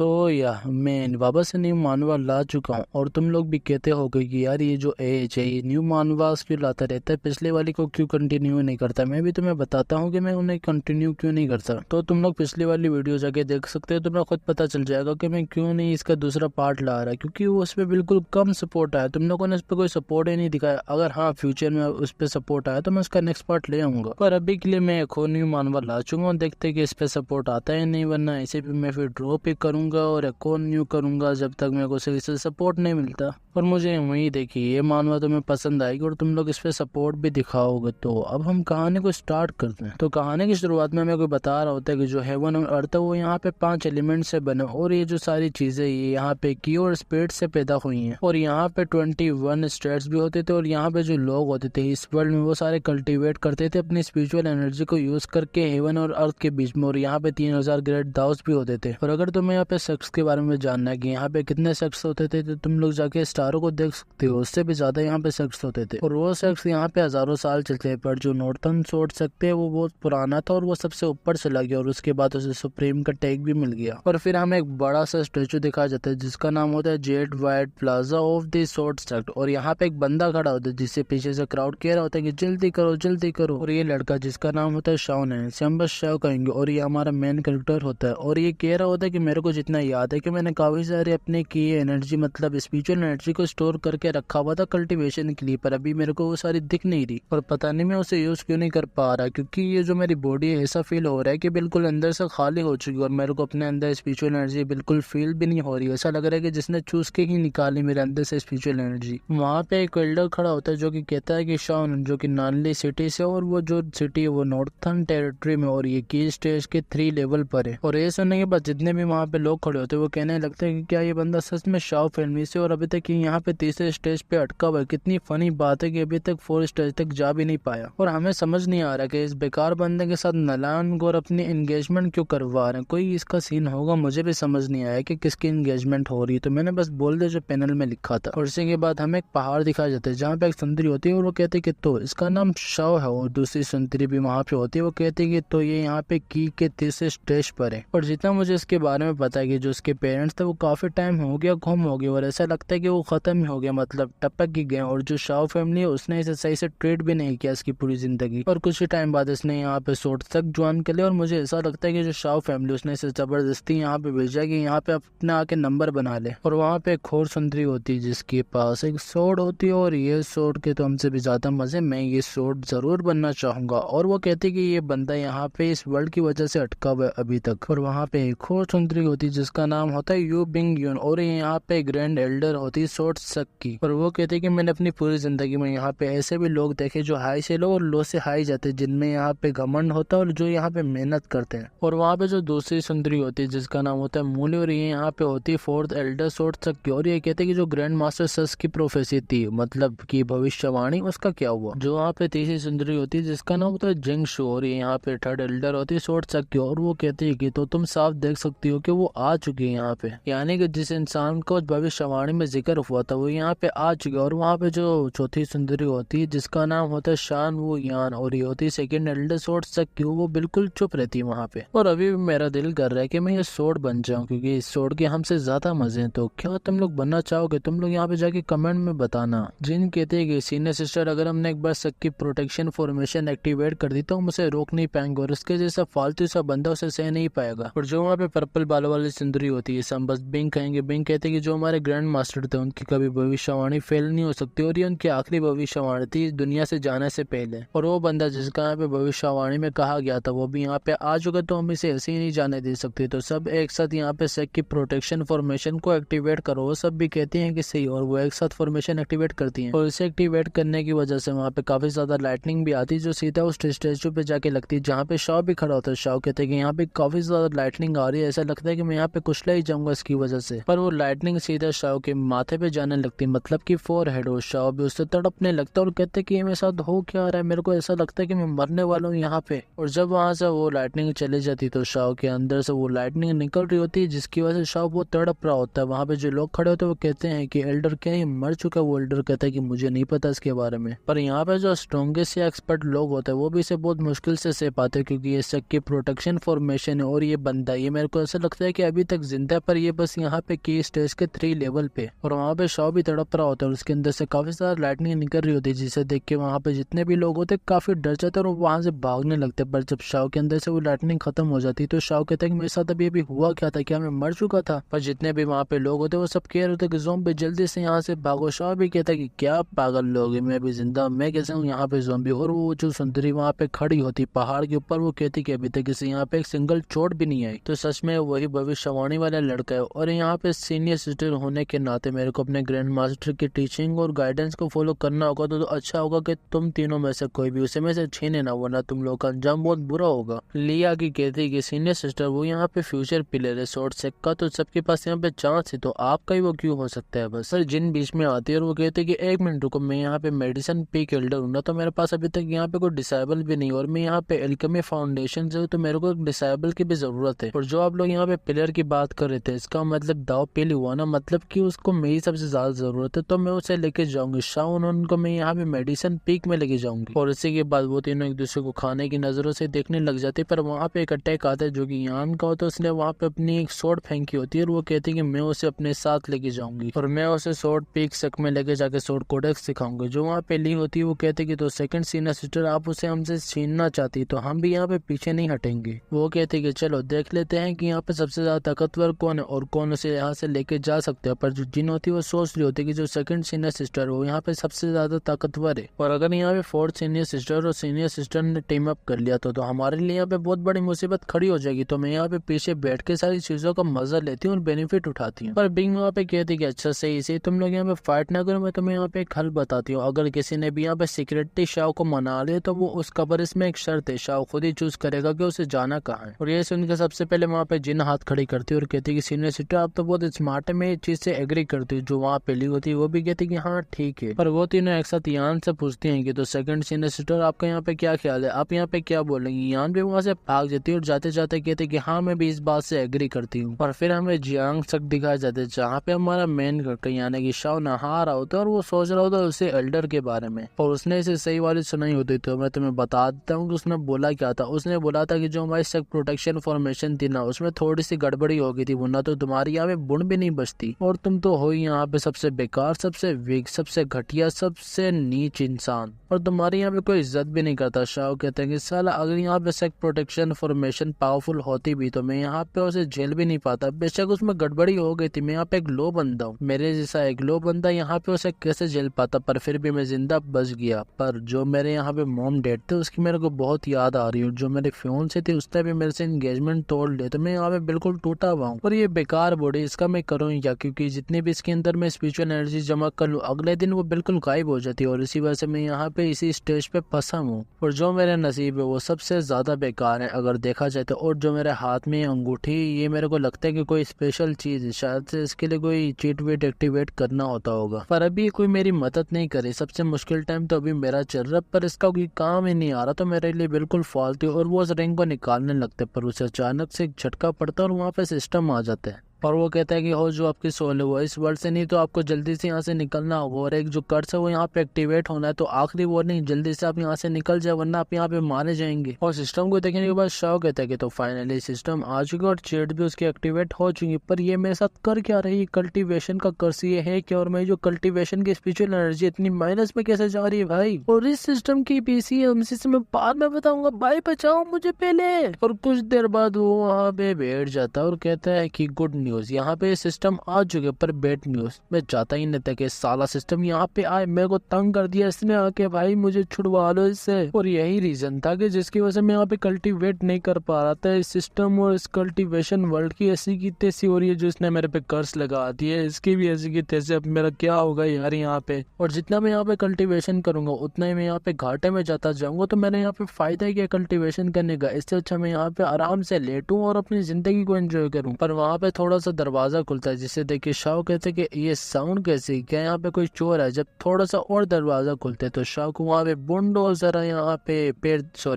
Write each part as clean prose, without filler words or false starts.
मैं वापस से न्यू मानवा ला चुका हूँ और तुम लोग भी कहते होगे कि यार ये जो एज है ये न्यू मानवास क्यों लाता रहता है, पिछले वाली को क्यों कंटिन्यू नहीं करता। मैं भी तुम्हें बताता हूँ कि मैं उन्हें कंटिन्यू क्यों नहीं करता। तो तुम लोग पिछली वाली वीडियो जाके देख सकते हो, तुम्हें खुद पता चल जाएगा कि मैं क्यों नहीं इसका दूसरा पार्ट ला रहा, क्योंकि वो उस पर बिल्कुल कम सपोर्ट आया। तुम लोगों ने उस पर कोई सपोर्ट ही नहीं दिखाया। अगर हाँ फ्यूचर में उस पर सपोर्ट आया तो मैं उसका नेक्स्ट पार्ट ले आऊंगा, पर अभी के लिए मैं एक और न्यू मानवा ला चुका हूँ। देखते कि इस पे सपोर्ट आता है नहीं, वरना इसे भी मैं फिर ड्रॉप ही करूंगा और एक और न्यू करूंगा जब तक मेरे को सही से सपोर्ट नहीं मिलता। और मुझे उम्मीद है कि ये मानवा तुम्हें पसंद आएगी और तुम लोग इस पे सपोर्ट भी दिखाओगे। तो अब हम कहानी को स्टार्ट करते हैं। तो कहानी की शुरुआत में मेरे को बता रहा होता है कि जो हेवन और अर्थ है वो यहाँ पे 5 एलिमेंट से बने और ये जो सारी चीजें ये यहाँ पे की और स्पीड से पैदा हुई हैं। और यहाँ पे 21 स्टेट्स भी होते थे और यहाँ पे जो लोग होते थे इस वर्ल्ड में वो सारे कल्टीवेट करते थे अपनी स्पिरिचुअल एनर्जी को यूज करके हेवन और अर्थ के बीच में। और यहाँ पे 3000 ग्रेट दाउस भी होते थे। और अगर तुम्हें यहाँ पे सेक्स के बारे में जानना है कि यहाँ पे कितने सेक्स होते थे तो तुम लोग जाके स्टारों को देख सकते हो, उससे भी ज्यादा यहाँ पे सेक्स होते थे। और वो सेक्स यहाँ पे हजारों साल चलते हैं, पर जो नॉर्थन सोर्ड सकते हैं वो बहुत पुराना था और वो सबसे ऊपर चला गया और उसके बाद उसे सुप्रीम का टैग भी मिल गया। और फिर हमें एक बड़ा सा स्टेचू दिखाया जाता है जिसका नाम होता है Z white plaza of the sword sect. और यहाँ पे एक बंदा खड़ा होता है जिससे पीछे से क्राउड कह रहा होता है कि जल्दी करो जल्दी करो। और ये लड़का जिसका नाम होता है शाओन है, इसे हम बस शाओ कहेंगे, और ये हमारा मेन कैरेक्टर होता है। और ये कह रहा होता है कि मेरे को जितना याद है कि मैंने काफी सारे अपने की एनर्जी मतलब स्पिरिचुअल एनर्जी को स्टोर करके रखा हुआ था कल्टीवेशन के लिए, पर अभी मेरे को वो सारी दिख नहीं रही और पता नहीं मैं उसे यूज क्यों नहीं कर पा रहा, क्योंकि ये जो मेरी बॉडी है ऐसा फील हो रहा है कि बिल्कुल अंदर से खाली हो चुकी है और मेरे को अपने अंदर स्पिरिचुअल एनर्जी बिल्कुल फील भी नहीं हो रही। ऐसा लग रहा है कि जिसने चूस के ही निकाली मेरे अंदर से स्पिरिचुअल एनर्जी। वहाँ पे एक एल्डर खड़ा होता है जो कि कहता है कि शाओन जो कि नानली सिटी से और वो जो सिटी है वो नॉर्थन टेरिटरी में और ये की स्टेज के 3 लेवल पर है। और ये सुनने के बाद जितने भी वहाँ पे लोग खड़े होते हैं वो कहने लगते हैं कि क्या ये बंदा सच में शाओ फैमिली से और अभी तक यहाँ पे तीसरे स्टेज पे अटका हुआ है। कितनी फनी बात है कि अभी तक 4 स्टेज तक जा भी नहीं पाया। और हमें समझ नहीं आ रहा कि इस बेकार बंदे के साथ नलान गौर अपनी एंगेजमेंट क्यों करवा रहे हैं। कोई इसका सीन होगा, मुझे भी समझ नहीं आया कि किसकी एंगेजमेंट हो रही है। तो मैंने बस बोल दिया जो पैनल में लिखा था। और इसी के बाद हमें एक पहाड़ दिखाया जाता है जहाँ पे एक सुंदरी होती है और वो कहती है कि तो इसका नाम शाओ है। और दूसरी सुंदरी भी वहाँ पे होती है, वो कहती है कि तो ये यहाँ पे की के तीसरे स्टेज पर है। और जितना मुझे इसके बारे में पता है कि जो इसके पेरेंट्स थे वो काफी टाइम हो गया गुम हो गए और ऐसा लगता है कि वो खत्म ही हो गया, मतलब टपक ही गए। और जो शाओ फैमिली है उसने इसे सही से ट्रीट भी नहीं किया इसकी पूरी जिंदगी। और कुछ ही टाइम बाद इसने यहाँ पे सोर्ड तक ज्वाइन कर लिया और मुझे ऐसा लगता है कि जो शाओ फैमिली उसने इसे जबरदस्ती यहाँ पे भेजा कि यहाँ पे अपने आके नंबर बना ले। और वहाँ पे एक और सुंदरी होती है जिसके पास एक सोर्ड होती है और ये सोर्ड के तो हमसे भी ज्यादा मजे, मैं ये सोर्ड जरूर बनना चाहूंगा। और वो कहती है कि ये बंदा यहाँ पे इस वर्ल्ड की वजह से अटका हुआ है अभी तक। और वहाँ पे एक और सुंदरी होती है जिसका नाम होता है यू बिंग यून और ये यहाँ पे ग्रैंड एल्डर होती है सोर्ड सक की। और वो कहते हैं कि मैंने अपनी पूरी जिंदगी में यहाँ पे ऐसे भी लोग देखे जो हाई से लो और लो से हाई जाते हैं, जिनमें यहाँ पे घमंड होता है और जो यहाँ पे मेहनत करते हैं। और वहाँ पे जो दूसरी सुंदरी होती है जिसका नाम होता है मूली और ये यहाँ पे होती है 4th एल्डर सोर्ड सक की। और ये कहते हैं कि जो ग्रैंड मास्टर सस की प्रोफेसी थी मतलब की भविष्यवाणी उसका क्या हुआ। जो वहाँ पे तीसरी सुंदरी होती है जिसका नाम होता है जिंग शू और ये यहाँ पे 3rd एल्डर होती है सोर्ड सक की। और वो कहती है कि तो तुम साफ देख सकती हो कि वो आ चुकी है यहाँ पे, यानी कि जिस इंसान को भविष्यवाणी में जिक्र हुआ था वो यहाँ पे आ चुके। और वहाँ पे जो चौथी सुंदरी होती है जिसका नाम होता है शान वो यान और ये होती है 2nd एल्डर सोर्ड सक की, वो बिल्कुल चुप रहती है वहाँ पे। और अभी भी मेरा दिल कर रहा है कि मैं ये सोर्ड बन जाऊँ क्योंकि इस सोर्ड के हमसे ज्यादा मजे हैं। तो क्या तुम लोग बनना चाहोगे? तुम लोग यहाँ पे जाके कमेंट में बताना। जिन कहते हैं कि सीनियर सिस्टर अगर हमने एक बार सक की प्रोटेक्शन फॉर्मेशन एक्टिवेट कर दी तो हम उसे रोक नहीं पाएंगे और उसके जैसा फालतू सा बंदा उसे सह नहीं पाएगा। और जो वहाँ पे पर्पल बालों वाली सुंदरी होती है हम बस बिंग कहेंगे। बिंग कहते हैं कि जो हमारे ग्रैंड मास्टर थे उनकी कभी भविष्यवाणी फेल नहीं हो सकती और ये उनकी आखिरी भविष्यवाणी थी इस दुनिया से जाने से पहले। और वो बंदा जिसका यहाँ पे भविष्यवाणी में कहा गया था वो भी यहाँ पे आ चुका, तो हम इसे ऐसे ही नहीं जाने दे सकते। तो सब एक साथ यहाँ पे सेक की प्रोटेक्शन फॉर्मेशन को एक्टिवेट करो। वो सब भी कहते हैं कि सही और वो एक साथ फॉर्मेशन एक्टिवेट करती है। और इसे एक्टिवेट करने की वजह से वहाँ पे काफी ज्यादा लाइटनिंग भी आती है जो सीधा उस स्टेचू पे जाके लगती है जहाँ पे शाओ भी खड़ा होता है। शाओ कहते हैं कि यहाँ पे काफी ज्यादा लाइटनिंग आ रही है, ऐसा लगता है कि मैं यहाँ पे कुचला ही जाऊंगा इसकी वजह से। पर वो लाइटनिंग सीधा शाओ के माथे पे जाने लगती है, मतलब कि फोरहेड। और शाओ भी उससे तड़पने लगता है और कहते हैं कि मेरे साथ हो क्या रहा है, मेरे को ऐसा लगता है कि मैं मरने वाला हूँ यहाँ पे। और जब वहां से वो लाइटनिंग चली जाती तो शाओ के अंदर से वो लाइटनिंग निकल रही होती है जिसकी वजह से शाओ बहुत तड़प रहा होता है। वहाँ पे जो लोग खड़े होते हैं वो कहते हैं कि एल्डर क्या ही मर चुका है। वो एल्डर कहता है कि मुझे नहीं पता इसके बारे में। पर यहाँ पे जो स्ट्रॉन्गेस्ट या एक्सपर्ट लोग होते हैं वो भी इसे बहुत मुश्किल से सह पाते हैं क्योंकि ये सक की प्रोटेक्शन फॉर्मेशन है। और ये बंदा ये मेरे को ऐसा लगता है कि अभी तक जिंदा है, पर ये बस यहाँ पे की स्टेज के 3 लेवल पे। और वहाँ पे शाओ भी तड़प रहा होता है और उसके अंदर से काफी सारा लाइटनिंग निकल रही होती है, जिसे देख के वहाँ पे जितने भी लोग होते काफी डर जाते और वहाँ से भागने लगते। पर जब शाओ के अंदर से वो लाइटनिंग खत्म हो जाती तो शाओ कहता है कि मेरे साथ अभी हुआ क्या था, क्या मैं मर चुका था। पर जितने भी वहाँ पे लोग होते वो सब कह रहे थे कि ज़ॉम्बी जल्दी से यहाँ से भागो। शाओ भी कहता है कि क्या पागल लोग हैं, मैं अभी जिंदा, मैं कैसे हूँ यहाँ पे ज़ॉम्बी। और वो जो सुंदरी वहाँ पे खड़ी होती पहाड़ के ऊपर, वो कहती कि अभी तक किसी यहाँ पे एक सिंगल चोट भी नहीं आई। तो सच में वही भविष्यवाणी वाला लड़का है। और यहाँ पे सीनियर सिस्टर होने के नाते मेरे को अपने ग्रैंड मास्टर की टीचिंग और गाइडेंस को फॉलो करना होगा। तो अच्छा होगा कि तुम तीनों में से कोई भी उसे में से छीने ना, वरना तुम लोग का अंजाम बहुत बुरा होगा। लिया की कहती कि सीनियर सिस्टर वो यहाँ पे फ्यूचर पिलर है शॉर्ट सेक का, तो सबके पास यहाँ पे चांस है, तो आपका ही वो क्यों हो सकता है। बस सर जिन बीच में आती है और वो कहते कि 1 मिनट रुको, मैं यहाँ पे मेडिसिन पीक एल्डर हूँ ना, तो मेरे पास अभी तक यहाँ पे कोई डिसेबल भी नहीं, और मैं यहाँ पे एल्केमी फाउंडेशन से हूँ, तो मेरे को डिसेबल की भी जरूरत है। और जो आप लोग यहाँ पे पिलर की बात कर रहे थे, इसका मतलब दाव पेल हुआ ना, मतलब कि उसको मेरी सबसे ज्यादा जरूरत है, तो मैं उसे लेके जाऊंगी। शाओन उनको मैं यहाँ पे मेडिसिन पीक में लेके जाऊंगी। और इसी के बाद वो तीनों एक दूसरे को खाने की नजरों से देखने लग जाते। पर वहाँ पे एक अटैक आता है जो कि यान का होता है। उसने वहाँ पे अपनी एक स्वॉर्ड फेंकी होती है और वो कहती है कि मैं उसे अपने साथ लेके जाऊंगी और मैं उसे स्वॉर्ड पीक सक में लेके जाके स्वॉर्ड कोडेक्स सिखाऊंगी। जो वहाँ पे ली होती है वो कहती है कि तो सेकंड सीनियर सिस्टर आप उसे हमसे छीनना चाहती, तो हम भी यहाँ पे पीछे नहीं हटेंगे। वो कहते हैं कि चलो देख लेते हैं कि यहाँ पे सबसे ज्यादा ताकतवर कौन है और कौन उसे यहाँ से लेके जा सकते हैं। पर जो जिन होती है वो सोच रही होती है कि जो सेकंड सीनियर सिस्टर वो यहाँ पे सबसे ज्यादा ताकतवर है, और अगर यहाँ पे फोर्थ सीनियर सिस्टर और सीनियर सिस्टर ने टीम अप कर लिया तो हमारे लिए यहाँ पे बहुत बड़ी मुसीबत खड़ी हो जाएगी। तो मैं यहाँ पे पीछे बैठ के सारी चीजों का मजा लेती हूँ और बेनिफिट उठाती हूँ। पर बिंग वहाँ पे कहती है कि अच्छा सही से तुम लोग यहाँ पे फाइट ना करो, मैं तुम्हें यहाँ पे एक हल बताती हूँ। अगर किसी ने भी यहाँ पे सिक्योरिटी शाओ को मना ले तो वो उस कबर इसमें एक शर्त है, शाओ खुद ही चूज करेगा कि उसे जाना कहाँ है। और ये सुनकर सबसे पहले वहाँ पे जिन हाथ खड़ी करती है और कहती है कि सीनियर सिस्टर आप तो बहुत स्मार्ट है, मैं इस चीज से एग्री करती हूँ। जो वहाँ पहली होती है वो भी कहती है कि हाँ ठीक है। पर वो तीनों एक साथ यान से पूछती हैं कि तो सेकंड सीनियर सिस्टर आपका यहाँ पे क्या ख्याल है, आप यहाँ पे क्या बोलेंगी। यान भी वहाँ से भाग जाती है और जाते जाते कहते कि हाँ मैं भी इस बात से एग्री करती हूँ। और फिर हमें जियांग तक दिखाए जाते जहाँ पे हमारा मेन करके यानी कि शाओ नहा रहा होता है और वो सोच रहा होता है उसे एल्डर के बारे में, और उसने इसे सही वाली सुनाई होती। तो मैं तुम्हें बता देता हूँ कि उसने बोला क्या था। उसने बोला था कि जो हमारी सेक प्रोटेक्शन फॉर्मेशन थी ना, उसमें थोड़ी सी गड़बड़ी हो गई थी, वरना तो तुम्हारी यहाँ पे बुन भी नहीं बचती, और तुम तो हो यहाँ पे सबसे बेकार, सबसे वीक, सबसे घटिया, सबसे नीच इंसान, और तुम्हारी यहाँ पे कोई इज्जत भी नहीं करता। शाओ कहते हैं कि साला अगर यहाँ पे सेक प्रोटेक्शन फॉर्मेशन पावरफुल होती भी तो मैं यहाँ पे उसे झेल भी नहीं पाता। बेशक उसमें गड़बड़ी हो गई थी, मैं यहाँ पे एक लो बंदा हूँ, मेरे जैसा एक लो बंदा यहाँ पे उसे कैसे झेल पाता, पर फिर भी मैं जिंदा बच गया। पर जो मेरे यहाँ पे मॉम डैड थे उसकी मेरे को बहुत याद आ रही है, जो मेरे फियांसे थी उसने भी मेरे से एंगेजमेंट तोड़ लिया, तो मैं यहाँ पे बिल्कुल टूटा हुआ हूँ। और ये बेकार बॉडी, इसका मैं करूँ क्या, क्योंकि जितनी भी इसके अंदर मैं स्पिरिचुअल एनर्जी जमा कर लूँ अगले दिन वो बिल्कुल गायब हो जाती है, और इसी वजह से मैं यहाँ पे इसी स्टेज पे फंसा हूँ। और जो मेरे नसीब है वो सबसे ज्यादा बेकार है अगर देखा जाए तो। और जो मेरे हाथ में अंगूठी, ये मेरे को लगता है कि कोई स्पेशल चीज है, शायद से इसके लिए कोई चीट वेट एक्टिवेट करना होता होगा, पर अभी कोई मेरी मदद नहीं करे। सबसे मुश्किल टाइम तो अभी मेरा चल रहा, पर इसका कोई काम ही नहीं आ रहा, तो मेरे लिए बिल्कुल फालतू। और वो उस रिंग को निकालने लगते पर उसे अचानक से एक झटका पड़ता और वहाँ पे सिस्टम आ जाता है, और वो कहता है कि हो जो आपकी सोल है वो इस वर्ल्ड से नहीं, तो आपको जल्दी से यहाँ से निकलना होगा, और एक जो कर्स है वो यहाँ पे एक्टिवेट होना है, तो आखिरी वार्निंग जल्दी से आप यहाँ से निकल जाए वरना आप यहाँ पे मारे जाएंगे। और सिस्टम को देखने के बाद शाओ कहता है कि तो फाइनली सिस्टम आ चुकी और चेट भी उसकी एक्टिवेट हो चुकी, पर ये मेरे साथ कर क्या रही है, कल्टीवेशन का कर्स ये है क्या, और मेरी जो कल्टीवेशन की स्पिरिचुअल एनर्जी इतनी माइनस में कैसे जा रही है भाई। और इस सिस्टम की पीसी मैं बाद में बताऊंगा, भाई बचाओ मुझे पहले। और कुछ देर बाद वो वहाँ पे बैठ जाता है और कहता है कि गुड न्यूज, यहाँ पे सिस्टम आ चुके, पर बैड न्यूज, मैं चाहता ही नहीं था कि साला सिस्टम यहाँ पे आए, मेरे को तंग कर दिया इसने आके, भाई मुझे छुड़वा लो इससे। और यही रीजन था कि जिसकी वजह से मैं यहाँ पे कल्टीवेट नहीं कर पा रहा था। इस सिस्टम और इस कल्टीवेशन वर्ल्ड की ऐसी की तैसी हो रही है, जो इसने मेरे पे कर्स लगा दी है, इसकी भी ऐसी की तैसी। अब मेरा क्या होगा यार यहाँ पे, और जितना मैं यहाँ पे कल्टीवेशन करूंगा उतना ही मैं यहाँ पे घाटे में जाता जाऊंगा, तो मैंने यहाँ पे फायदा ही क्या कल्टीवेशन करने का। इससे अच्छा मैं यहाँ पे आराम से लेटूं और अपनी जिंदगी को एंजॉय करूं। पर वहाँ पे थोड़ा सा दरवाजा खुलता है, जिसे देख के शाओ कहते हैं कि ये साउंड कैसे, क्या यहाँ पे कोई चोर है। जब थोड़ा सा और दरवाजा खुलते है तो शाओ को वहाँ पे बुलडोजर यहाँ पे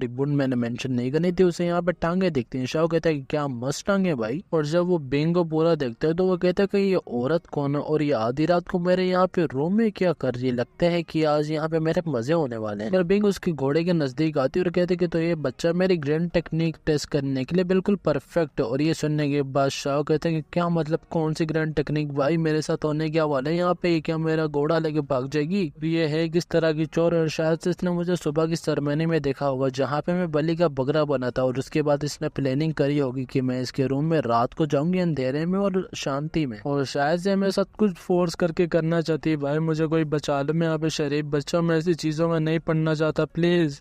बुंड मैंने मेंशन नहीं करनी थी, उसे यहाँ पे टांगे दिखती हैं। शाओ कहता है कि क्या मस्त टांगे भाई। और जब वो बिंग को पूरा देखते हैं तो वो कहता है कि ये औरत कौन है और ये आधी रात को मेरे यहाँ पे रूम में क्या कर रही है, लगता है कि आज यहाँ पे मेरे मजे होने वाले हैं। बिंग उसके घोड़े के नजदीक आती है और कहते कि तो ये बच्चा मेरी ग्रैंड टेक्निक टेस्ट करने के लिए बिल्कुल परफेक्ट है। और ये सुनने के बाद शाओ कहते हैं कि क्या मतलब, कौन सी ग्रैंड टेक्निक भाई, मेरे साथ होने क्या वाला है यहाँ पे, क्या मेरा घोड़ा लेके भाग जाएगी। ये है किस तरह की चोर, और शायद से इसने मुझे सुबह की सेरेमनी में देखा होगा जहाँ पे मैं बलि का बकरा बना था, और उसके बाद इसने प्लानिंग करी होगी कि मैं इसके रूम में रात को जाऊंगी अंधेरे में और शांति में, और शायद से मेरे साथ कुछ फोर्स करके करना चाहती है। भाई मुझे कोई बचा लो, मैं यहाँ पे शरीफ बच्चा, मैं ऐसी चीजों में नहीं पढ़ना चाहता, प्लीज।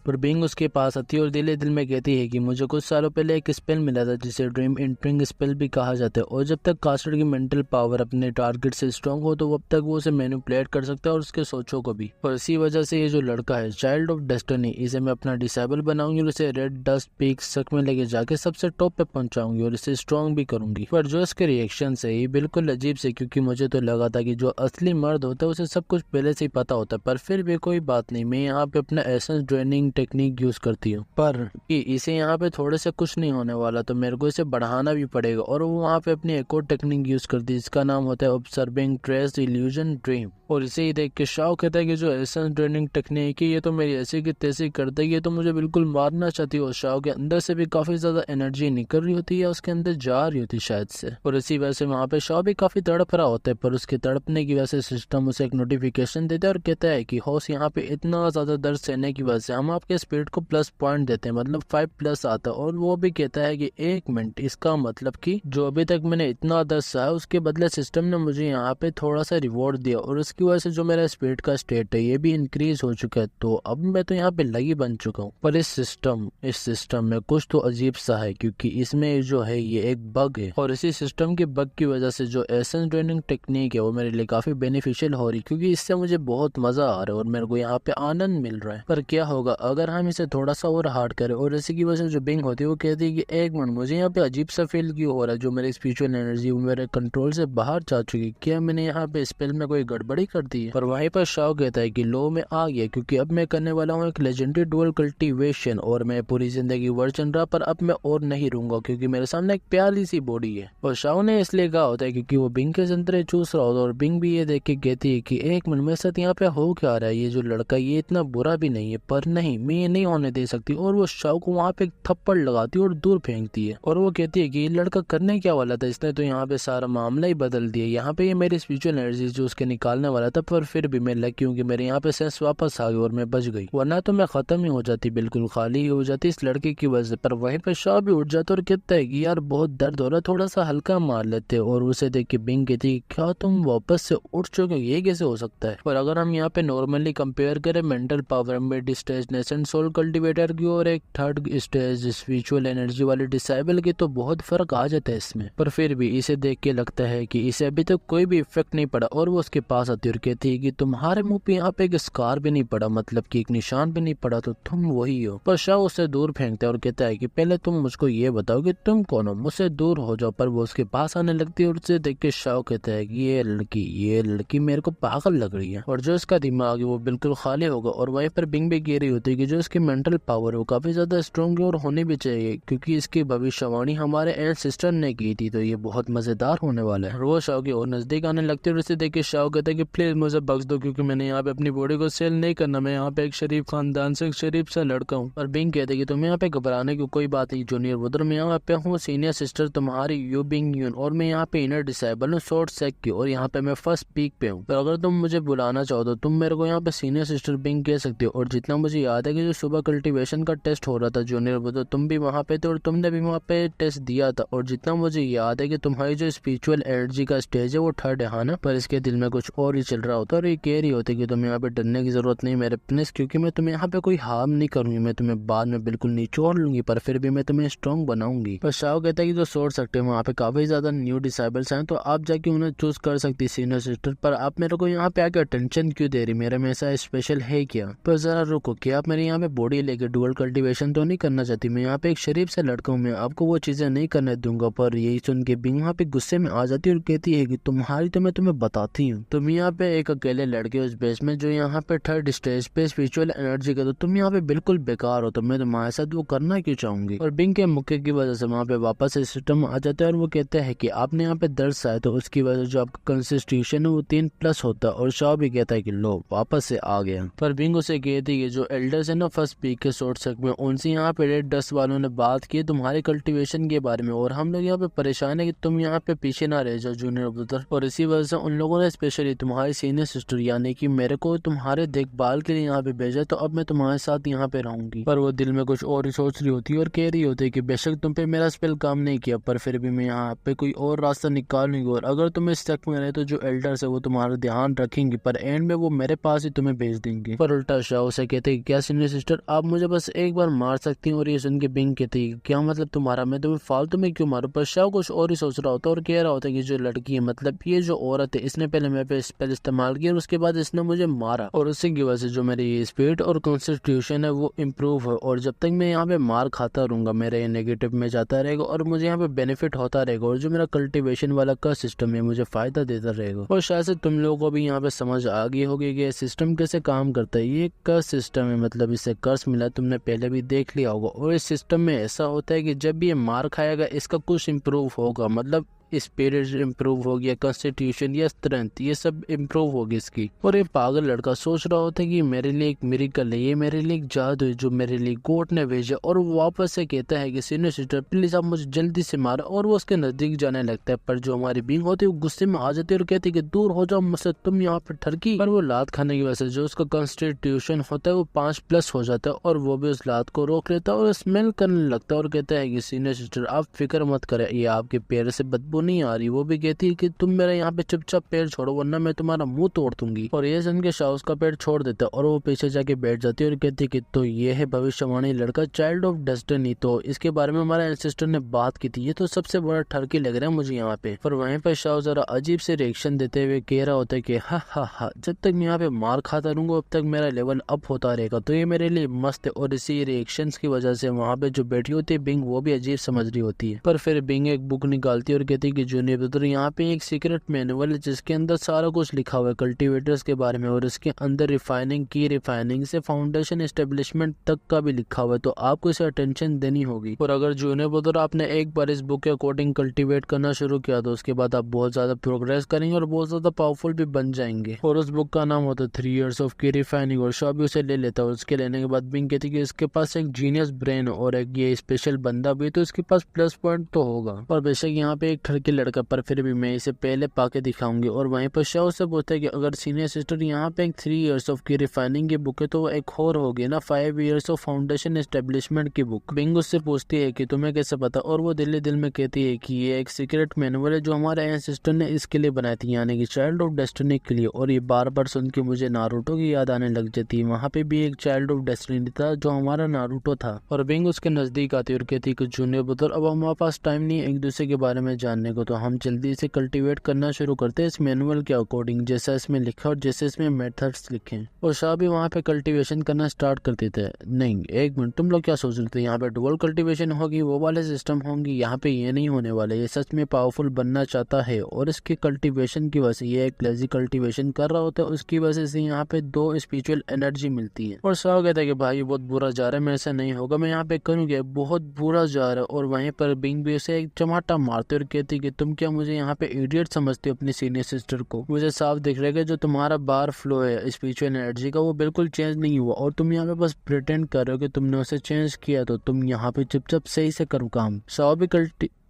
पर बिंग उसके पास आती है और दिल में कहती है कि मुझे कुछ सालों पहले एक स्पेल मिला था जिसे ड्रीम एंटरिंग स्पेल भी कहा जाता है, और जब तक कास्टर की मेंटल पावर अपने टारगेट से स्ट्रांग हो तो अब तक वो उसे मैनिपुलेट कर सकता है और उसके सोचों को भी। और इसी वजह से ये जो लड़का है चाइल्ड ऑफ डेस्टिनी, इसे मैं अपना डिसेबल बनाऊंगी और इसे रेड डस्ट पीक सक में लेके जाके सबसे टॉप पे पहुंचाऊंगी और इसे स्ट्रॉन्ग भी करूंगी। पर जो इसके रिएक्शन है ये बिल्कुल अजीब से, क्योंकि मुझे तो लगा था कि जो असली मर्द होता है उसे सब कुछ पहले से ही पता होता है। पर फिर भी कोई बात नहीं, मैं यहाँ पे अपना एसेंस ड्रेनिंग टेक्निक यूज करती हूँ, पर इसे यहाँ पे थोड़े से कुछ नहीं होने वाला, तो मेरे को इसे बढ़ाना भी पड़ेगा। और वो वहाँ पे अपनी एक और टेक्निक यूज करती है, इसका नाम होता है ऑब्जर्विंग ट्रेस इल्यूजन ड्रीम। और इसे ही देख के शाओ कहता है कि जो एसेंस ड्रेनिंग टेक्निक है ये तो मेरी ऐसी की तैसी करता है, ये तो मुझे बिल्कुल मारना चाहती है। और शाओ के अंदर से भी काफी ज्यादा एनर्जी निकल रही होती है, उसके अंदर जा रही होती है शायद से, और इसी वजह से वहाँ पे शाओ भी काफी तड़प रहा होता है। पर उसके तड़पने की वजह से सिस्टम उसे एक नोटिफिकेशन देता है और कहता है कि होस्ट यहाँ पे इतना ज्यादा दर्द सहने की वजह से हम आपके स्पीड को +पॉइंट देते हैं, मतलब 5+ आता है। और वो भी कहता है कि 1 मिनट, इसका मतलब कि जो अभी तक मैंने इतना दर्द सहा उसके बदले सिस्टम ने मुझे यहाँ पे थोड़ा सा रिवॉर्ड दिया, और उसकी वजह से जो मेरा स्पीड का स्टेट है ये भी इंक्रीज हो चुका है, तो अब मैं तो यहाँ पे लगी बन चुका हूँ। पर इस सिस्टम में कुछ तो अजीब सा है, क्योंकि इसमें जो है ये एक बग है, और इसी सिस्टम के बग की वजह से जो एसेंस ट्रेनिंग टेक्निक है वो मेरे लिए काफी बेनिफिशियल हो रही, क्योंकि इससे मुझे बहुत मजा आ रहा है और मेरे को यहाँ पे आनंद मिल रहा है। पर क्या होगा अगर हम इसे थोड़ा सा और हार्ड करें। और इसी की वजह से जो बिंग होती है वो कहती है कि 1 मिनट, मुझे यहाँ पे अजीब सा फील क्यों हो रहा है, जो मेरी स्पिरिचुअल एनर्जी वो मेरे कंट्रोल से बाहर जा चुकी, क्या मैंने यहाँ पे स्पेल में कोई गड़बड़ी कर दी है। पर वहीं पर शाओ कहता है कि लो में आ गया, क्योंकि अब मैं करने वाला हूँ एक लेजेंडरी डुअल कल्टीवेशन, और मैं पूरी जिंदगी वर्जन रहा, पर अब मैं और नहीं रहूंगा क्योंकि मेरे सामने एक प्यारी सी बॉडी है। और शाओ ने इसलिए कहा होता है क्योंकि वो बिंग के संतरे चूस रहा होता है, और बिंग भी ये देख के कहती है कि 1 मिनट मेरे साथ यहाँ पे हो क्या रहा है, ये जो लड़का ये इतना बुरा भी नहीं है, पर नहीं मैं ये नहीं होने दे सकती। और वो शाओ को वहाँ पे एक थप्पड़ लगाती है और दूर फेंकती है, और वो कहती है कि ये लड़का करने क्या वाला था, इसने तो यहाँ पे सारा मामला ही बदल दिया, यहाँ पे ये मेरी स्पिरिचुअल एनर्जी जो उसके निकालने वाला था। पर फिर भी मैं लकी हूँ कि मेरे यहाँ पे सेंस वापस आ गई और मैं बच गई, वरना तो मैं खत्म ही हो जाती, बिल्कुल खाली ही हो जाती इस लड़के की वजह से। पर वहीं पे शाओ भी उठ जाता और कहता है कि यार बहुत दर्द हो रहा है, थोड़ा सा हल्का मार लेते। और उसे देख के बिंग कहती है क्या तुम वापस से उठ चुके हो, ये कैसे हो सकता है। पर अगर हम यहाँ पे नॉर्मली कंपेयर करें mental power, mid stage nascent soul cultivator की और एक थर्ड स्टेज स्पिरिचुअल एनर्जी वाले डिसेबल की, तो बहुत फर्क आ जाता है इसमें। पर फिर भी इसे देख के लगता है कि इसे अभी तक कोई भी इफेक्ट नहीं पड़ा, और वो उसके पास आती है और कहती है कि तुम्हारे मुंह पे यहाँ पे एक स्कार भी नहीं पड़ा, मतलब कि एक निशान भी नहीं पड़ा, तो तुम वही हो। पर शाओ उससे दूर फेंकता है और कहता है कि पहले तुम मुझको ये बताओ कि तुम कौन हो, मुझसे दूर हो जाओ। पर वो उसके पास आने लगती है और उसे देख के शाओ कहता है कि ये लड़की मेरे को पागल लग रही है, और जो इसका दिमाग है वो बिल्कुल खाली होगा। और वहीं पर बिंग भी कह रही होती है कि जो इसकी मेंटल पावर है वो काफी ज्यादा स्ट्रॉन्ग है और होनी भी चाहिए, क्योंकि इसकी भविष्यवाणी हमारे एंसेस्टर ने की थी, तो ये बहुत मजेदार होने वाला है। वो शाओ की और नजदीक आने लगती है और इसे देख के शाओ कहता है कि प्लीज मुझे बख्श दो, क्योंकि मैंने यहाँ पे अपनी बॉडी को सेल नहीं करना, मैं यहाँ पे एक शरीफ खानदान से एक शरीफ सा लड़का हूँ। और बिंग कहते कि तुम्हें यहाँ पे घबराने की कोई बात नहीं जूनियर ब्रदर, मैं यहाँ पे हूँ सीनियर सिस्टर तुम्हारी यू बिंग यून, और मैं यहाँ पे इनर डिसेबल हूँ शॉर्ट सेक की, और यहाँ पे मैं फर्स्ट पीक पे हूँ। पर अगर तुम मुझे बुलाना चाहो तो तुम मेरे को यहाँ पे सीनियर सिस्टर बिंग कह सकते हो। और जितना मुझे याद है कि जो सुबह कल्टीवेशन का टेस्ट हो रहा था जूनियर ब्रदर, तुम भी वहाँ पे थे और तुमने भी वहाँ पे टेस्ट दिया था, और जितना मुझे याद है कि तुम्हारी जो स्पिरिचुअल एनर्जी का स्टेज है वो 3rd है, हाँ ना। पर इसके दिल में कुछ और ही चल रहा होता है और ये कह रही होती है कि तुम्हें यहाँ पे डरने की जरूरत नहीं मेरे प्रिंस, क्योंकि मैं तुम्हें यहाँ पे कोई हार्म नहीं करूंगी, मैं तुम्हें बाद में बिल्कुल निचोड़ लूंगी, पर फिर भी मैं तुम्हें स्ट्रॉन्ग बनाऊंगी। पर शाओ कहता है कि जो सोच सकते हैं वहाँ पे काफी ज्यादा न्यू डिसाइबल्स हैं, तो आप जाके उन्हें चूज कर सकती सीनियर सिस्टर, पर आप मेरे को यहाँ पे आके अटेंशन क्यों दे रही, मेरे में ऐसा स्पेशल है क्या? पर जरा रुको, क्या आप मेरे यहाँ पे बॉडी लेके डुअल कल्टीवेशन तो नहीं करना चाहती? मैं यहाँ पे एक शरीफ से लड़का हूँ, मैं आपको वो चीजें नहीं करने दूंगा। पर यही सुन के बिंग वहाँ पे गुस्से में आ जाती है और कहती है कि तुम्हारी तो मैं तुम्हें बताती हूँ, तुम यहाँ पे एक अकेले लड़के उस बेस में जो यहाँ पे थर्ड स्टेज पे स्पिरिचुअल एनर्जी का, तो तुम यहाँ पे बिल्कुल बेकार हो, तो मैं तुम्हारे साथ वो करना क्यों चाहूंगी? और बिंग के मुक्के की वजह से वहाँ पे वापस से सिस्टम आ जाता है और वो कहते हैं कि आपने यहाँ पे दर्द आए तो उसकी वजह से जो आपका कंस्टिट्यूशन है वो 3+ होता है। और शाओ भी कहता है कि लो वापस से आ गया। पर बिंग उसे कहती है जो एल्डर्स है ना फर्स्ट पीक के सोर्ट सक में, उनसे यहाँ पे रेड डस्ट वालों ने बात की तुम्हारे कल्टीवेशन के बारे में, और हम लोग यहाँ पे परेशान है कि तुम यहाँ पे पीछे ना रह जाओ जूनियर ब्रदर, और इसी वजह से उन लोगों ने स्पेशली तुम्हारी सीनियर सिस्टर यानी कि मेरे को तुम्हारे देखभाल के लिए यहाँ पे भेजा, तो अब मैं तुम्हारे साथ यहाँ पे रहूंगी। पर वो दिल में कुछ और ही सोच रही होती है और कह रही होती है कि बेशक तुम पे मेरा स्पेल काम नहीं किया, पर फिर भी मैं यहाँ पे कोई और रास्ता निकालूंगी, और अगर तुम इस शक में रहे तो जो एल्डर्स है वो तुम्हारा ध्यान रखेंगे, पर एंड में वो मेरे पास ही तुम्हें भेज देंगे। पर उल्टा शाओ से कहते हैं क्या सीनियर सिस्टर आप मुझे बस एक बार मार सकती हैं? और ये सुन के बिंग कहती है क्या मतलब तुम्हारा, मैं तुम्हें फालतू में क्यों मारूं? पर शाओ कुछ और ही सोच रहा होता है और कह रहा होता है कि जो लड़की है मतलब ये जो औरत है इसने पहले मेरे पे स्पेल इस्तेमाल किया और उसके बाद इसने मुझे मारा, और उसी की वजह से जो मेरी स्पीड और कॉन्स्टिट्यूशन है वो इम्प्रूव है, और जब तक मैं यहाँ पे मार खाता रहूंगा मेरा ये नेगेटिव में जाता रहेगा और मुझे यहाँ पे बेनिफिट होता रहेगा, और जो मेरा कल्टीवेशन वाला का सिस्टम है मुझे फायदा देता रहेगा। और शायद से तुम लोगों को भी यहाँ पे समझ आ गई होगी कि सिस्टम कैसे काम करता है। ये कर्स सिस्टम है, मतलब इसे कर्स मिला, तुमने पहले भी देख लिया होगा, और इस सिस्टम में ऐसा होता है कि जब भी ये मार खाएगा इसका कुछ इम्प्रूव होगा, मतलब स्पिरिट इम्प्रूव हो गया, कॉन्स्टिट्यूशन या स्ट्रेंथ ये सब इम्प्रूव होगी इसकी। और ये पागल लड़का सोच रहा होता है कि मेरे लिए एक मिरेकल है, ये मेरे लिए एक जादू है जो मेरे लिए गॉड ने भेजा, और वो वापस से कहता है कि सीनियर सिस्टर प्लीज आप मुझे जल्दी से मारो, और वो उसके नजदीक जाने लगता है। पर जो हमारी बींग होती है वो गुस्से में आ जाती है और कहती है कि दूर हो जाओ मुझसे, तुम यहाँ पे ठरकी। पर वो लात खाने की वजह से जो उसका कॉन्स्टिट्यूशन होता है वो 5+ हो जाता है, और वो भी उस लात को रोक लेता है और स्मेल करने लगता है और कहता है कि सीनियर सिस्टर आप फिक्र मत करें, ये आपके पैर से बदबू नहीं आ रही। वो भी कहती है कि तुम मेरा यहाँ पे चुपचाप पैर छोड़ो वरना मैं तुम्हारा मुंह तोड़ दूंगी। और ये सुन के शाओ उसका पैर छोड़ देता है और वो पीछे जाके बैठ जाती है और कहती है कि तो ये है भविष्यवाणी लड़का, चाइल्ड ऑफ डेस्टिनी, तो इसके बारे में हमारे एंसेस्टर ने बात की थी, ये तो सबसे बड़ा ठरकी लग रहा है मुझे यहाँ पे। पर वहीं पर शाओ जरा अजीब से रिएक्शन देते हुए कह रहा होता है कि हा जब तक मैं यहाँ पे मार खाता रहूंगा अब तक मेरा लेवल अप होता रहेगा, तो ये मेरे लिए मस्त है। और इसी रिएक्शन की वजह से वहाँ पे जो बैठी होती है बिंग वो भी अजीब समझ रही होती है। पर फिर बिंग एक बुक निकालती है और कहती है कि जूनियर ब्रदर यहाँ पे एक सीक्रेट मैनुअल है जिसके अंदर सारा कुछ लिखा हुआ है कल्टीवेटर्स के बारे में, और इसके अंदर रिफाइनिंग की रिफाइनिंग से फाउंडेशन एस्टेब्लिशमेंट तक का भी लिखा हुआ है, तो आपको इसे अटेंशन देनी होगी। और अगर जूनियर ब्रदर आपने एक बार इस बुक के अकॉर्डिंग कल्टीवेट करना शुरू किया तो उसके बाद आप बहुत ज्यादा प्रोग्रेस करेंगे और बहुत ज्यादा पावरफुल भी बन जाएंगे। और उस बुक का नाम होता है 3 Years of की रिफाइनिंग, और शॉ भी उसे ले लेता है। उसके लेने के बाद बिंग कहती है कि इसके पास एक जीनियस ब्रेन और एक ये स्पेशल बंदा भी, तो इसके पास प्लस पॉइंट तो होगा। और बेशक यहाँ पे एक ठरकी लड़का, पर फिर भी मैं इसे पहले पाके दिखाऊंगी। और वहीं पर शाओ से पूछता है कि अगर सीनियर सिस्टर यहाँ पे एक 3 Years of की रिफाइनिंग की बुक है तो वो एक और होगी ना 5 Years of फाउंडेशन एस्टेब्लिशमेंट की बुक। बिंग उससे पूछती है कि तुम्हें कैसे पता, और वो दिल में कहती है कि ये एक सीक्रेट मैनुअल है जो हमारे एंसेस्टर ने इसके लिए बनाई थी, यानी कि चाइल्ड ऑफ डेस्टिनी के लिए। और ये बार बार सुन के मुझे नारुतो की याद आने लग जाती है, वहाँ पे भी एक चाइल्ड ऑफ डेस्टिनी था जो हमारा नारुतो था। और बिंग उसके नजदीक आती है और कहती है कि जूनियर ब्रदर अब हमारे पास टाइम नहीं है एक दूसरे के बारे में जानने को, तो हम जल्दी से कल्टीवेट करना शुरू करते हैं इस मैनुअल के अकॉर्डिंग जैसा इसमें लिखा और जैसे इसमें मेथड्स लिखे। और शाह भी वहाँ पे कल्टीवेशन करना स्टार्ट कर देते हैं। नहीं एक मिनट, तुम लोग क्या सोच रहे थे यहाँ पे डुअल कल्टीवेशन होगी, वो वाले सिस्टम होंगी, यहाँ पे ये नहीं होने वाले। ये सच में पावरफुल बनना चाहता है और इसके कल्टीवेशन की वजह से ये एक लेजी कल्टीवेशन कर रहा होता है, उसकी वजह से यहाँ पे 2 स्पिरिचुअल एनर्जी मिलती है। और शाह कहता है कि भाई बहुत बुरा जा रहा है, मेरे से नहीं होगा, मैं यहाँ पे करूँगी, बहुत बुरा जा रहा है। और वहीं पर बिंग भी उसे एक चमाटा मारते और कहती कि तुम क्या मुझे यहाँ पे इडियट समझते हो अपनी सीनियर सिस्टर को? मुझे साफ दिख रहा है जो तुम्हारा बार फ्लो है स्पिरिचुअल एनर्जी का वो बिल्कुल चेंज नहीं हुआ, और तुम यहाँ पे बस प्रिटेंड कर रहे हो कि तुमने उसे चेंज किया, तो तुम यहाँ पे चुपचाप सही से करो काम। शाह भी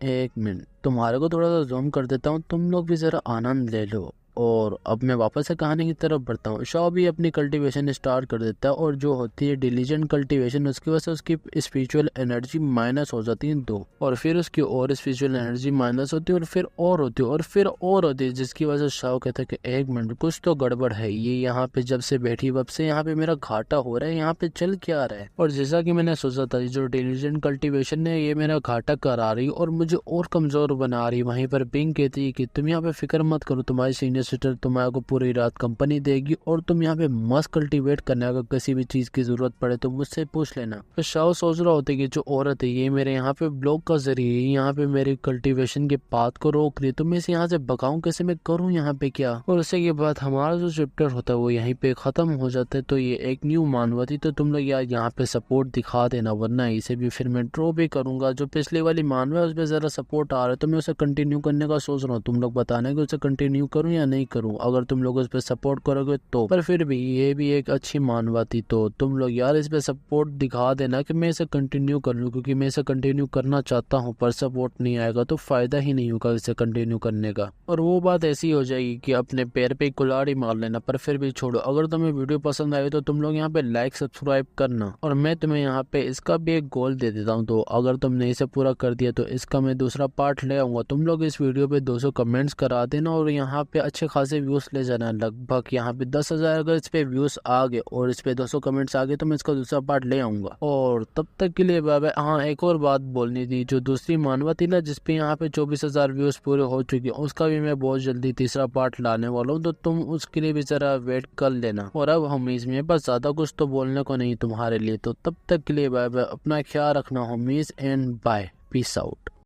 एक मिनट तुम्हारे को थोड़ा सा जूम कर देता हूँ, तुम लोग भी जरा आनंद ले लो। और अब मैं वापस से कहानी की तरफ बढ़ता हूँ। शाओ भी अपनी कल्टीवेशन स्टार्ट कर देता है और जो होती है डिलीजेंट कल्टीवेशन, उसकी वजह से उसकी स्पिरिचुअल एनर्जी माइनस हो जाती है 2, और फिर उसकी और स्पिरिचुअल एनर्जी माइनस होती है और फिर और होती है और फिर और होती है, जिसकी वजह से शाओ कहता है कि एक मिनट, कुछ तो गड़बड़ है, ये यहाँ पे जब से बैठी वब से यहाँ पे मेरा घाटा हो रहा है, यहाँ पे चल क्या रहा है। और जैसा कि मैंने सोचा था, जो डिलीजेंट कल्टीवेशन है ये मेरा घाटा करा रही और मुझे और कमजोर बना रही। वहीं पर पिंग कहती है कि तुम यहाँ पे फिक्र मत करो, तुम्हारी सीनियर सिस्टर तुम्हारे को पूरी रात कंपनी देगी और तुम यहाँ पे मस्त कल्टीवेट करने, अगर किसी भी चीज की जरूरत पड़े तो मुझसे पूछ लेना। तो शाओ सोच रहा होता है कि जो औरत है ये मेरे यहाँ पे ब्लॉक का जरिए यहाँ पे मेरे कल्टीवेशन के पाथ को रोक रही है, तो मैं इसे यहाँ से भगाऊं कैसे, मैं करूँ यहाँ पे क्या। और उससे के बाद हमारा जो चैप्टर होता है वो यहीं पे खत्म हो जाता है। तो ये एक न्यू मानवा थी, तो तुम लोग यार यहाँ पे सपोर्ट दिखा देना, वरना इसे भी फिर मैं ड्रॉ भी करूंगा। जो पिछले वाली मानवा है उसमें जरा सपोर्ट आ रहा है तो मैं उसे कंटिन्यू करने का सोच रहा हूँ। तुम लोग बताना कि उसे कंटिन्यू करूँ या नहीं करूँ। अगर तुम लोग उस पर सपोर्ट करोगे तो, पर फिर भी ये भी एक अच्छी मानवा थी, तो तुम लोग यार इस पे सपोर्ट दिखा देना कि मैं इसे कंटिन्यू कर लूँ, क्योंकि मैं इसे कंटिन्यू करना चाहता हूँ। पर सपोर्ट नहीं आएगा तो फायदा ही नहीं होगा इसे कंटिन्यू करने का। और वो बात ऐसी हो जाएगी कि अपने पैर पे कुल्हाड़ी मार लेना। पर फिर भी छोड़ो, अगर तुम्हें वीडियो पसंद आए तो तुम लोग यहाँ पे लाइक सब्सक्राइब करना। और मैं तुम्हें यहाँ पे इसका भी एक गोल दे देता हूँ, तो अगर तुमने इसे पूरा कर दिया तो इसका मैं दूसरा पार्ट ले आऊंगा। तुम लोग इस वीडियो पे 200 कमेंट्स करा देना और यहाँ पे अच्छे खासे व्यूज ले जाना। लगभग यहाँ पे 10,000 अगर इस पे व्यूज आ गए और इस पे 200 कमेंट्स आ गए तो मैं इसका दूसरा पार्ट ले आऊंगा। और तब तक के लिए बाय बाय। हाँ, एक और बात बोलनी थी, जो दूसरी मानवा थी ना जिसपे यहाँ पे 24,000 व्यूज पूरे हो चुके हैं, उसका भी मैं बहुत जल्दी तीसरा पार्ट लाने वाला हूँ, तो तुम उसके लिए भी जरा वेट कर लेना। और अब होमीज मेरे पास ज्यादा कुछ तो बोलने को नहीं तुम्हारे लिए, तो तब तक के लिए बाय बाय। अपना ख्याल रखना homies and bye, peace out.